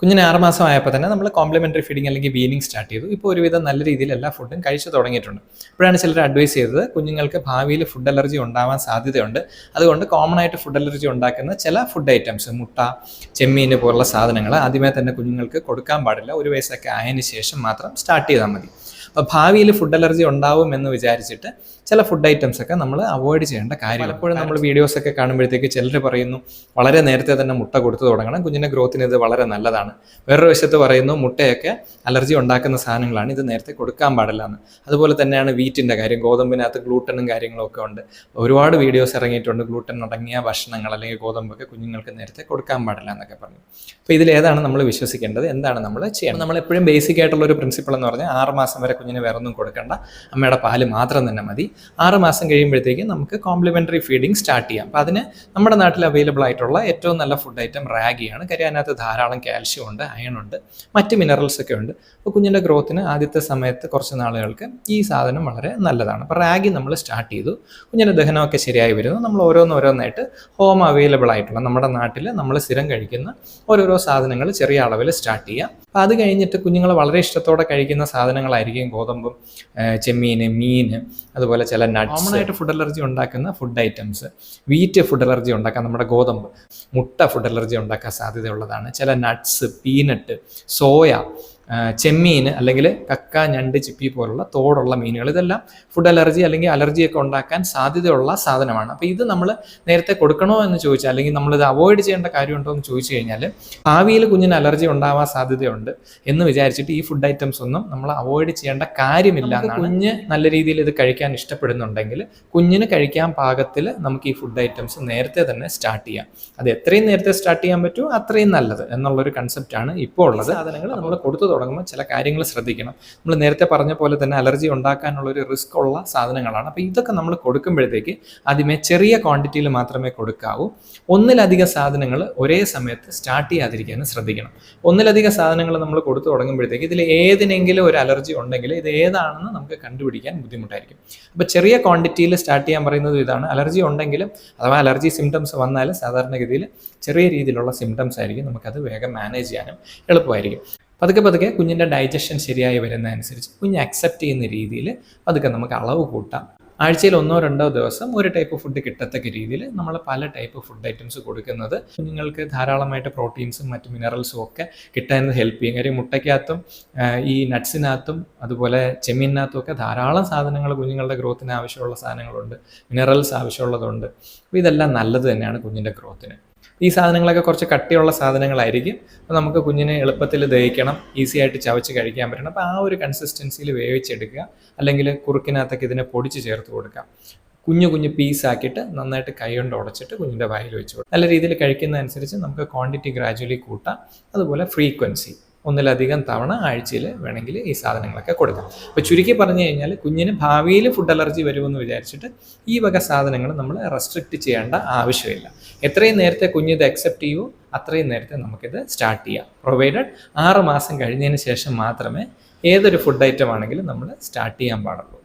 കുഞ്ഞിന് 6 മാസം ആയപ്പോൾ തന്നെ നമ്മൾ കോംപ്ലിമെൻ്ററി ഫീഡിങ് അല്ലെങ്കിൽ വീനിങ് സ്റ്റാർട്ട് ചെയ്തു. ഇപ്പോൾ ഒരുവിധം നല്ല രീതിയിൽ എല്ലാ ഫുഡും കഴിച്ചു തുടങ്ങിയിട്ടുണ്ട്. അപ്പോഴാണ് ചിലർ അഡ്വൈസ് ചെയ്തത് കുഞ്ഞുങ്ങൾക്ക് ഭാവിയിൽ ഫുഡ് അലർജി ഉണ്ടാവാൻ സാധ്യതയുണ്ട്. അതുകൊണ്ട് കോമൺ ആയിട്ട് ഫുഡ് അലർജി ഉണ്ടാക്കുന്ന ചില ഫുഡ് ഐറ്റംസ്, മുട്ട, ചെമ്മീൻ പോലുള്ള സാധനങ്ങൾ ആദ്യമേ തന്നെ കുഞ്ഞുങ്ങൾക്ക് കൊടുക്കാൻ പാടില്ല. 1 വയസ്സൊക്കെ ആയതിനു ശേഷം മാത്രം സ്റ്റാർട്ട് ചെയ്താൽ മതി. അപ്പോൾ ഭാവിയിൽ ഫുഡ് അലർജി ഉണ്ടാവും എന്ന് വിചാരിച്ചിട്ട് ചില ഫുഡ് ഐറ്റംസ് ഒക്കെ നമ്മൾ അവോയ്ഡ് ചെയ്യേണ്ട കാര്യമാണ്. എപ്പോഴും നമ്മൾ വീഡിയോസൊക്കെ കാണുമ്പോഴത്തേക്ക് ചിലർ പറയുന്നു വളരെ നേരത്തെ തന്നെ മുട്ട കൊടുത്തു തുടങ്ങണം, കുഞ്ഞിൻ്റെ ഗ്രോത്തിന് ഇത് വളരെ നല്ലതാണ്. വേറൊരു വശത്ത് പറയുന്നു മുട്ടയൊക്കെ അലർജി ഉണ്ടാക്കുന്ന സാധനങ്ങളാണ്, ഇത് നേരത്തെ കൊടുക്കാൻ പാടില്ല എന്ന്. അതുപോലെ തന്നെയാണ് വീറ്റിൻ്റെ കാര്യം, ഗോതമ്പിനകത്ത് ഗ്ലൂട്ടനും കാര്യങ്ങളൊക്കെ ഉണ്ട്. ഒരുപാട് വീഡിയോസ് ഇറങ്ങിയിട്ടുണ്ട്, ഗ്ലൂട്ടൻ അടങ്ങിയ ഭക്ഷണങ്ങൾ അല്ലെങ്കിൽ ഗോതമ്പൊക്കെ കുഞ്ഞുങ്ങൾക്ക് നേരത്തെ കൊടുക്കാൻ പാടില്ല എന്നൊക്കെ പറഞ്ഞു. അപ്പോൾ ഇതിലേതാണ് നമ്മൾ വിശ്വസിക്കേണ്ടത്, എന്താണ് നമ്മൾ ചെയ്യേണ്ടത്? നമ്മളെപ്പോഴും ബേസിക് ആയിട്ടുള്ള ഒരു പ്രിൻസിപ്പിൾ എന്ന് പറഞ്ഞാൽ 6 മാസം വരെ കുഞ്ഞിന് വേറെ ഒന്നും കൊടുക്കേണ്ട, അമ്മയുടെ പാല് മാത്രം തന്നെ മതി. 6 മാസം കഴിയുമ്പോഴത്തേക്ക് നമുക്ക് കോംപ്ലിമെൻ്ററി ഫീഡിങ് സ്റ്റാർട്ട് ചെയ്യാം. അപ്പോൾ അതിന് നമ്മുടെ നാട്ടിൽ അവൈലബിൾ ആയിട്ടുള്ള ഏറ്റവും നല്ല ഫുഡ് ഐറ്റം റാഗിയാണ്. കാര്യം അതിനകത്ത് ധാരാളം കാൽഷ്യം ഉണ്ട്, അയൺ ഉണ്ട്, മറ്റ് മിനറൽസ് ഒക്കെ ഉണ്ട്. അപ്പോൾ കുഞ്ഞിൻ്റെ ഗ്രോത്തിന് ആദ്യത്തെ സമയത്ത് കുറച്ച് നാളുകൾക്ക് ഈ സാധനം വളരെ നല്ലതാണ്. അപ്പോൾ റാഗി നമ്മൾ സ്റ്റാർട്ട് ചെയ്തു. കുഞ്ഞിൻ്റെ ദഹനമൊക്കെ ശരിയായി വരുന്നു. നമ്മൾ ഓരോന്നോരോന്നായിട്ട് ഹോം അവൈലബിൾ ആയിട്ടുള്ള നമ്മുടെ നാട്ടിൽ നമ്മൾ സ്ഥിരം കഴിക്കുന്ന ഓരോരോ സാധനങ്ങൾ ചെറിയ അളവിൽ സ്റ്റാർട്ട് ചെയ്യാം. അപ്പോൾ അത് കഴിഞ്ഞിട്ട് കുഞ്ഞുങ്ങൾ വളരെ ഇഷ്ടത്തോടെ കഴിക്കുന്ന സാധനങ്ങളായിരിക്കും ഗോതമ്പും, ചെമ്മീൻ, മീൻ, അതുപോലെ ചില നട്ട്സ്. കോമൺ ആയിട്ട് ഫുഡ് അലർജി ഉണ്ടാക്കുന്ന food items, wheat food allergy ഉണ്ടാക്കാൻ നമ്മുടെ ഗോതമ്പ്, മുട്ട ഫുഡ് അലർജി ഉണ്ടാക്കാൻ സാധ്യതയുള്ളതാണ്. ചില നട്ട്സ്, പീനട്ട്, സോയ, ചെമ്മീൻ അല്ലെങ്കിൽ കക്ക, ഞണ്ട്, ചിപ്പി പോലുള്ള തോടുള്ള മീനുകൾ, ഇതെല്ലാം ഫുഡ് അലർജി അല്ലെങ്കിൽ അലർജിയൊക്കെ ഉണ്ടാക്കാൻ സാധ്യതയുള്ള സാധനമാണ്. അപ്പോൾ ഇത് നമ്മൾ നേരത്തെ കൊടുക്കണോ എന്ന് ചോദിച്ചാൽ, അല്ലെങ്കിൽ നമ്മളിത് അവോയ്ഡ് ചെയ്യേണ്ട കാര്യമുണ്ടോ എന്ന് ചോദിച്ചു കഴിഞ്ഞാൽ, ഭാവിയിൽ കുഞ്ഞിന് അലർജി ഉണ്ടാവാൻ സാധ്യതയുണ്ട് എന്ന് വിചാരിച്ചിട്ട് ഈ ഫുഡ് ഐറ്റംസ് ഒന്നും നമ്മൾ അവോയ്ഡ് ചെയ്യേണ്ട കാര്യമില്ല എന്നാണ്. കുഞ്ഞ് നല്ല രീതിയിൽ ഇത് കഴിക്കാൻ ഇഷ്ടപ്പെടുന്നുണ്ടെങ്കിൽ കുഞ്ഞിന് കഴിക്കാൻ പാകത്തിൽ നമുക്ക് ഈ ഫുഡ് ഐറ്റംസ് നേരത്തെ തന്നെ സ്റ്റാർട്ട് ചെയ്യാം. അത് എത്രയും നേരത്തെ സ്റ്റാർട്ട് ചെയ്യാൻ പറ്റുമോ അത്രയും നല്ലത് എന്നുള്ളൊരു കൺസെപ്റ്റാണ് ഇപ്പോൾ ഉള്ളത്. സാധനങ്ങൾ നമ്മൾ കൊടുത്തു തുടങ്ങുമ്പോൾ ചില കാര്യങ്ങൾ ശ്രദ്ധിക്കണം. നമ്മൾ നേരത്തെ പറഞ്ഞ പോലെ തന്നെ അലർജി ഉണ്ടാക്കാനുള്ളൊരു റിസ്ക് ഉള്ള സാധനങ്ങളാണ്. അപ്പോൾ ഇതൊക്കെ നമ്മൾ കൊടുക്കുമ്പോഴത്തേക്ക് ആദ്യമേ ചെറിയ ക്വാണ്ടിറ്റിയിൽ മാത്രമേ കൊടുക്കാവൂ. ഒന്നിലധികം സാധനങ്ങൾ ഒരേ സമയത്ത് സ്റ്റാർട്ട് ചെയ്യാതിരിക്കാനും ശ്രദ്ധിക്കണം. ഒന്നിലധികം സാധനങ്ങൾ നമ്മൾ കൊടുത്തു തുടങ്ങുമ്പോഴത്തേക്ക് ഇതിൽ ഏതിനെങ്കിലും ഒരു അലർജി ഉണ്ടെങ്കിൽ ഇത് ഏതാണെന്ന് നമുക്ക് കണ്ടുപിടിക്കാൻ ബുദ്ധിമുട്ടായിരിക്കും. അപ്പോൾ ചെറിയ ക്വാണ്ടിറ്റിയിൽ സ്റ്റാർട്ട് ചെയ്യാൻ പറയുന്നത് ഇതാണ്. അലർജി ഉണ്ടെങ്കിലും അഥവാ അലർജി സിംറ്റംസ് വന്നാലും സാധാരണഗതിയിൽ ചെറിയ രീതിയിലുള്ള സിംറ്റംസ് ആയിരിക്കും, നമുക്കത് വേഗം മാനേജ് ചെയ്യാനും എളുപ്പമായിരിക്കും. പതുക്കെ കുഞ്ഞിൻ്റെ ഡൈജഷൻ ശരിയായി വരുന്നതനുസരിച്ച് കുഞ്ഞ് അക്സെപ്റ്റ് ചെയ്യുന്ന രീതിയിൽ പതുക്കെ നമുക്ക് അളവ് കൂട്ടാം. ആഴ്ചയിൽ 1-2 ദിവസം ഒരു ടൈപ്പ് ഫുഡ് കിട്ടത്തക്ക രീതിയിൽ നമ്മൾ പല ടൈപ്പ് ഫുഡ് ഐറ്റംസ് കൊടുക്കുന്നത് കുഞ്ഞുങ്ങൾക്ക് ധാരാളമായിട്ട് പ്രോട്ടീൻസും മറ്റ് മിനറൽസും ഒക്കെ കിട്ടാൻ ഹെൽപ്പ് ചെയ്യും. കാര്യം മുട്ടയ്ക്കകത്തും ഈ നട്ട്സിനകത്തും അതുപോലെ ചെമ്മീനകത്തും ഒക്കെ ധാരാളം സാധനങ്ങൾ കുഞ്ഞുങ്ങളുടെ ഗ്രോത്തിന് ആവശ്യമുള്ള സാധനങ്ങളുണ്ട്, മിനറൽസ് ആവശ്യമുള്ളതുണ്ട്. അപ്പോൾ ഇതെല്ലാം നല്ലത് തന്നെയാണ് കുഞ്ഞിൻ്റെ ഗ്രോത്തിന്. ഈ സാധനങ്ങളൊക്കെ കുറച്ച് കട്ടിയുള്ള സാധനങ്ങളായിരിക്കും. അപ്പോൾ നമുക്ക് കുഞ്ഞിനെ എളുപ്പത്തിൽ ദഹിക്കണം, ഈസി ആയിട്ട് ചവച്ച് കഴിക്കാൻ പറ്റണം. അപ്പോൾ ആ ഒരു കൺസിസ്റ്റൻസിയിൽ വേവിച്ചെടുക്കുക, അല്ലെങ്കിൽ കുറുക്കിനകത്തൊക്കെ ഇതിനെ പൊടിച്ച് ചേർത്ത് കൊടുക്കാം. കുഞ്ഞു പീസാക്കിയിട്ട് നന്നായിട്ട് കൈ കൊണ്ട് ഉടച്ചിട്ട് കുഞ്ഞിൻ്റെ വായിൽ വെച്ച് കൊടുക്കാം. നല്ല രീതിയിൽ കഴിക്കുന്നതനുസരിച്ച് നമുക്ക് ക്വാണ്ടിറ്റി ഗ്രാജുവലി കൂട്ടാം. അതുപോലെ ഫ്രീക്വൻസി, ഒന്നിലധികം തവണ ആഴ്ചയിൽ വേണമെങ്കിൽ ഈ സാധനങ്ങളൊക്കെ കൊടുക്കാം. അപ്പോൾ ചുരുക്കി പറഞ്ഞു കഴിഞ്ഞാൽ കുഞ്ഞിന് ഭാവിയിൽ ഫുഡ് അലർജി വരുമെന്ന് വിചാരിച്ചിട്ട് ഈ വക സാധനങ്ങൾ നമ്മൾ റെസ്ട്രിക്റ്റ് ചെയ്യേണ്ട ആവശ്യമില്ല. എത്രയും നേരത്തെ കുഞ്ഞ് ഇത് അക്സെപ്റ്റ് ചെയ്യൂ അത്രയും നേരത്തെ നമുക്കിത് സ്റ്റാർട്ട് ചെയ്യാം. പ്രൊവൈഡഡ് 6 മാസം കഴിഞ്ഞതിന് ശേഷം മാത്രമേ ഏതൊരു ഫുഡ് ഐറ്റം ആണെങ്കിലും നമ്മൾ സ്റ്റാർട്ട് ചെയ്യാൻ പാടുള്ളൂ.